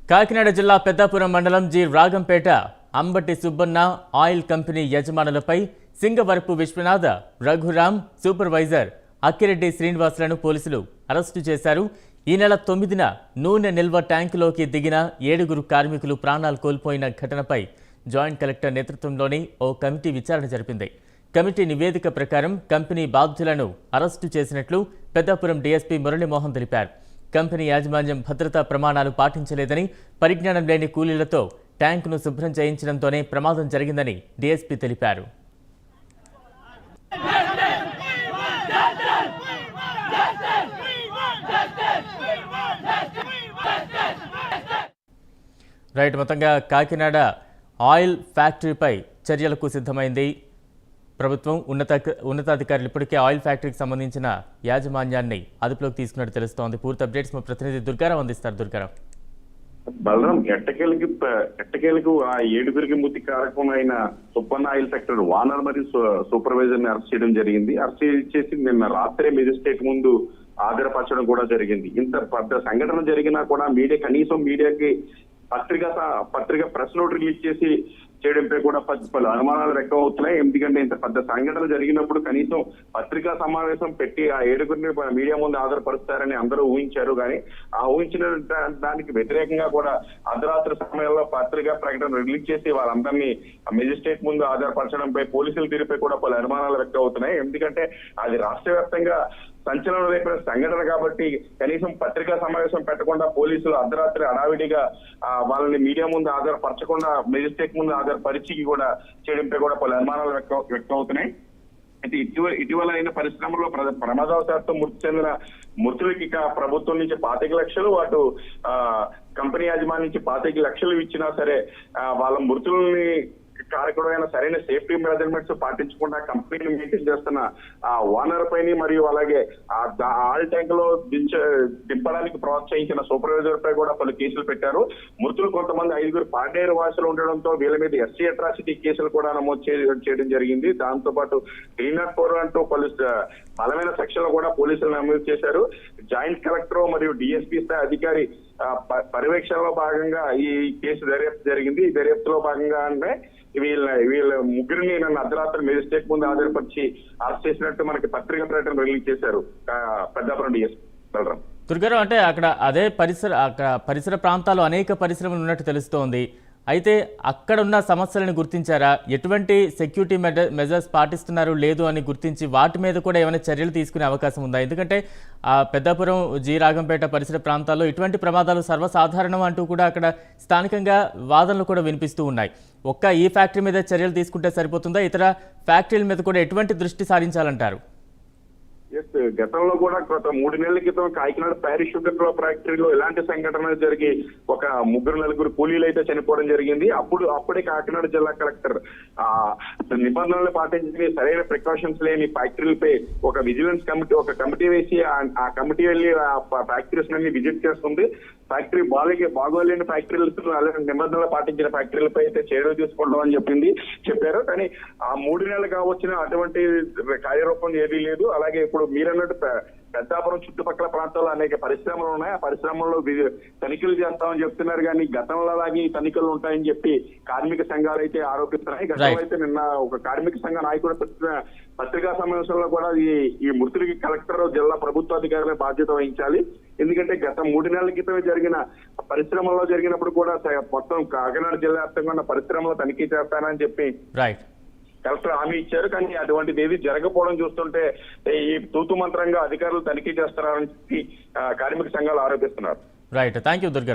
కాకినాడ జిల్లా పెద్దాపురం మండలం G Ragampeta Ambati Subbanna oil company యజమానులపై సింగవరపు విశ్వనాథ, రఘురాం, సూపర్వైజర్ అక్కిరెడ్డి శ్రీనివాసులను పోలీసులు అరెస్టు చేశారు. ఈ నెల 9న నూనె నిల్వ ట్యాంకులోకి దిగిన 7గురు కార్మికులు ప్రాణాలు కోల్పోయిన ఘటనపై జాయింట్ కలెక్టర్ నేతృత్వంలోని ఓ కమిటీ విచారణ జరిపింది. కమిటీ నివేదిక ప్రకారం కంపెనీ బాధ్యులను అరెస్టు చేసినట్లు పెద్దాపురం డీఎస్పీ మురళీమోహన్ తెలిపారు. కంపెనీ యాజమాన్యం భద్రతా ప్రమాణాలు పాటించలేదని, పరిజ్ఞానం లేని కూలీలతో ట్యాంకును శుభ్రం చేయించడంతోనే ప్రమాదం జరిగిందని డీఎస్పీ తెలిపారు. రైట్, మొత్తంగా కాకినాడ ఆయిల్ ఫ్యాక్టరీపై చర్యలకు సిద్ధమైంది ప్రభుత్వం. ఉన్నతాధికారులు ఇప్పటికే ఆయిల్ ఫ్యాక్టరీకి సంబంధించిన యాజమాన్యాన్ని అదుపులోకి తీసుకున్నట్టు తెలుస్తోంది. పూర్తి అప్డేట్స్ మా ప్రతినిధి దుర్గారావు అందిస్తారు. దుర్గారావు, బలరాం, ఎట్టకేలకు ఆ 7గురికి మృతి కారకమైన సుబ్బన్న ఆయిల్ ఫ్యాక్టరీ ఓనర్ మరియు సూపర్వైజర్ ని అరెస్ట్ చేయడం జరిగింది. అరెస్ట్ చేసి నిన్న రాత్రే మెజిస్ట్రేట్ ముందు హాజరుపరచడం కూడా జరిగింది. ఇంత పెద్ద సంఘటన జరిగినా కూడా కనీసం మీడియాకి పత్రిక ప్రెస్ నోట్ రిలీజ్ చేసి చేయడంపై కూడా పలు అనుమానాలు వ్యక్తం అవుతున్నాయి. ఎందుకంటే ఇంత పెద్ద సంఘటన జరిగినప్పుడు కనీసం పత్రికా సమావేశం పెట్టి ఆ 7గురిని మీడియా ముందు హాజరుపరుస్తారని అందరూ ఊహించారు. కానీ ఆ ఊహించిన దానికి వ్యతిరేకంగా కూడా అర్ధరాత్రి సమయంలో పత్రికా ప్రకటన రిలీజ్ చేసి వాళ్ళందరినీ మెజిస్ట్రేట్ ముందు హాజరుపరచడంపై పోలీసుల తీరుపై కూడా పలు అనుమానాలు వ్యక్తం అవుతున్నాయి. ఎందుకంటే అది రాష్ట్ర వ్యాప్తంగా సంచలనం రేపిన సంఘటన కాబట్టి కనీసం పత్రికా సమావేశం పెట్టకుండా పోలీసులు అర్ధరాత్రి హడావిడిగా వాళ్ళని మీడియా ముందు హాజరుపరచకుండా మెజిస్ట్రేట్ ముందు హాజరుపరిచి కూడా చేయడంపై కూడా పలు అనుమానాలు వ్యక్తం అవుతున్నాయి. అయితే ఇటీవల అయిన పరిశ్రమలో ప్రమాదవశాత్తు మృతి చెందిన మృతులకి ప్రభుత్వం నుంచి 25 లక్షలు, అటు కంపెనీ యాజమాన్యం నుంచి 25 లక్షలు ఇచ్చినా సరే వాళ్ళ మృతుల్ని కారకుడైన సరైన సేఫ్టీ మెజర్మెంట్స్ పాటించకుండా కంపెనీని మెయింటైన్ చేస్తున్న ఆ ఓనర్ పైన మరియు అలాగే ఆయిల్ ట్యాంక్ లో దింపడానికి ప్రోత్సహించిన సూపర్వైజర్ పై కూడా పలు కేసులు పెట్టారు. మృతులు కొంతమంది 5గురు పాడేరు వాసులు ఉండడంతో వీళ్ళ మీద ఎస్సీ అట్రాసిటీ కేసులు కూడా నమోదు చేయడం జరిగింది. దాంతో పాటు 304 అంటూ పలు బలమైన సెక్షన్లు కూడా పోలీసులు నమోదు చేశారు. జాయింట్ కలెక్టర్ మరియు డిఎస్పీ స్థాయి అధికారి పర్యవేక్షణలో భాగంగా ఈ కేసు దర్యాప్తు జరిగింది. ఈ దర్యాప్తులో భాగంగా అంటే వీళ్ళ ముగ్గురిని నన్ను అర్ధరాత్రి మెజిస్ట్రేట్ ముందు హాజరుపరిచి అరెస్ట్ చేసినట్టు మనకి పత్రికా ప్రకటన రిలీజ్ చేశారు పెద్దాపురం డిఎస్పీ. బలరాం, దుర్గారావు, అంటే అక్కడ పరిసర ప్రాంతాలు అనేక పరిశ్రమలు ఉన్నట్టు తెలుస్తోంది. అయితే అక్కడ ఉన్న సమస్యలను గుర్తించారా? ఎటువంటి సెక్యూరిటీ మెజర్స్ పాటిస్తున్నారు లేదు అని గుర్తించి వాటి మీద కూడా ఏమైనా చర్యలు తీసుకునే అవకాశం ఉందా? ఎందుకంటే పెద్దాపురం జి రాగంపేట పరిసర ప్రాంతాల్లో ఇటువంటి ప్రమాదాలు సర్వసాధారణం అంటూ కూడా అక్కడ స్థానికంగా వాదనలు కూడా వినిపిస్తూ ఉన్నాయి. ఈ ఫ్యాక్టరీ మీద చర్యలు తీసుకుంటే సరిపోతుందా? ఇతర ఫ్యాక్టరీల మీద కూడా ఎటువంటి దృష్టి సారించాలంటారు? గతంలో కూడా గత 3 నెలల క్రితం కాకినాడ ప్యారిస్ షుగర్ ఫ్యాక్టరీలో ఇలాంటి సంఘటనలు జరిగి ఒక 3-4 కూలీలు అయితే చనిపోవడం జరిగింది. అప్పుడే కాకినాడ జిల్లా కలెక్టర్ నిబంధనలు పాటించి సరైన ప్రికాషన్స్ లేని ఫ్యాక్టరీలపై ఒక విజిలెన్స్ కమిటీ వేసి ఆ కమిటీ వెళ్ళి ఫ్యాక్టరీస్ అన్ని విజిట్ చేస్తుంది. ఫ్యాక్టరీ బాగోలేని ఫ్యాక్టరీలు నిబంధనలు పాటించిన ఫ్యాక్టరీలపై అయితే చర్యలు తీసుకుంటాం అని చెప్పారు. కానీ ఆ 3 నెలలుగా వచ్చిన అటువంటి కార్యరూపం ఏదీ లేదు. అలాగే ఇప్పుడు మీరన్నట్టు పెద్దాపురం చుట్టుపక్కల ప్రాంతాల్లో అనేక పరిశ్రమలు ఉన్నాయి. ఆ పరిశ్రమల్లో తనిఖీలు చేస్తామని చెప్తున్నారు. కానీ గతంలో అలాగే తనిఖీలు ఉంటాయని చెప్పి కార్మిక సంఘాలు అయితే ఆరోపిస్తున్నాయి. గతంలో అయితే నిన్న ఒక కార్మిక సంఘ నాయకుడు పత్రికా సమావేశంలో కూడా ఈ మృతులకి కలెక్టర్, జిల్లా ప్రభుత్వ అధికారులే బాధ్యత వహించాలి. ఎందుకంటే గత 3 నెలల క్రితమే జరిగిన పరిశ్రమల్లో జరిగినప్పుడు కూడా మొత్తం కాకినాడ జిల్లా వ్యాప్తంగా ఉన్న పరిశ్రమలో తనిఖీ చేస్తానని చెప్పి కలెక్టర్ హామీ ఇచ్చారు. కానీ అటువంటిది ఏది జరగకపోవడం చూస్తుంటే ఈ తూతు మంత్రంగా అధికారులు తనిఖీ చేస్తున్నారని చెప్పి కార్మిక సంఘాలు ఆరోపిస్తున్నారు. Right, thank you Durga.